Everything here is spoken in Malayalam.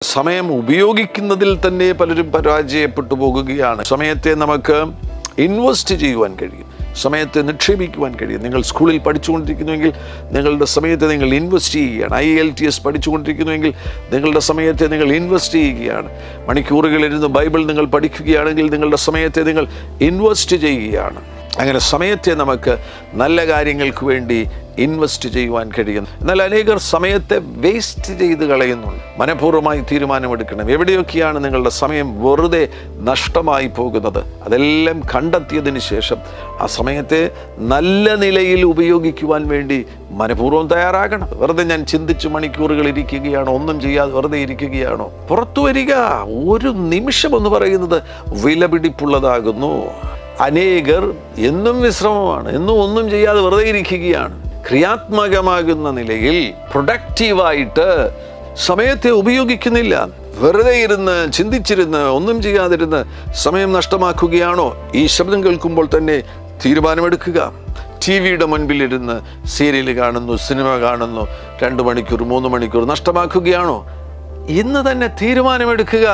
സമയം ഉപയോഗിക്കുന്നതിൽ തന്നെ പലരും പരാജയപ്പെട്ടു പോകുകയാണ്. സമയത്തെ നമുക്ക് ഇൻവെസ്റ്റ് ചെയ്യുവാൻ കഴിയും, സമയത്തെ നിക്ഷേപിക്കുവാൻ കഴിയും. നിങ്ങൾ സ്കൂളിൽ പഠിച്ചുകൊണ്ടിരിക്കുന്നുവെങ്കിൽ നിങ്ങളുടെ സമയത്തെ നിങ്ങൾ ഇൻവെസ്റ്റ് ചെയ്യുകയാണ്. IELTS പഠിച്ചുകൊണ്ടിരിക്കുന്നുവെങ്കിൽ നിങ്ങളുടെ സമയത്തെ നിങ്ങൾ ഇൻവെസ്റ്റ് ചെയ്യുകയാണ്. മണിക്കൂറുകളിരുന്ന് ബൈബിൾ നിങ്ങൾ പഠിക്കുകയാണെങ്കിൽ നിങ്ങളുടെ സമയത്തെ നിങ്ങൾ ഇൻവെസ്റ്റ് ചെയ്യുകയാണ്. അങ്ങനെ സമയത്തെ നമുക്ക് നല്ല കാര്യങ്ങൾക്ക് വേണ്ടി ഇൻവെസ്റ്റ് ചെയ്യുവാൻ കഴിയുന്നു. എന്നാൽ അനേകർ സമയത്തെ വേസ്റ്റ് ചെയ്ത് കളയുന്നുണ്ട്. മനഃപൂർവ്വമായി തീരുമാനമെടുക്കണം. എവിടെയൊക്കെയാണ് നിങ്ങളുടെ സമയം വെറുതെ നഷ്ടമായി പോകുന്നത്, അതെല്ലാം കണ്ടെത്തിയതിന് ശേഷം ആ സമയത്തെ നല്ല നിലയിൽ ഉപയോഗിക്കുവാൻ വേണ്ടി മനഃപൂർവ്വം തയ്യാറാകണം. വെറുതെ ഞാൻ ചിന്തിച്ച് മണിക്കൂറുകൾ ഇരിക്കുകയാണോ, ഒന്നും ചെയ്യാതെ വെറുതെ ഇരിക്കുകയാണോ? പുറത്തു വരിക. ഒരു നിമിഷം എന്ന് പറയുന്നത് വിലപിടിപ്പുള്ളതാകുന്നു. അനേകർ എന്നും വിശ്രമമാണ്, എന്നും ഒന്നും ചെയ്യാതെ വെറുതെ ഇരിക്കുകയാണ്. ക്രിയാത്മകമാകുന്ന നിലയിൽ പ്രൊഡക്റ്റീവായിട്ട് സമയത്തെ ഉപയോഗിക്കുന്നില്ല. വെറുതെ ഇരുന്ന് ചിന്തിച്ചിരുന്ന് ഒന്നും ചെയ്യാതിരുന്ന് സമയം നഷ്ടമാക്കുകയാണോ? ഈ ശബ്ദം കേൾക്കുമ്പോൾ തന്നെ തീരുമാനമെടുക്കുക. TV-യുടെ മുൻപിലിരുന്ന് സീരിയൽ കാണുന്നു, സിനിമ കാണുന്നു, 2 മണിക്കൂർ 3 മണിക്കൂർ നഷ്ടമാക്കുകയാണോ? ഇന്ന് തന്നെ തീരുമാനമെടുക്കുക.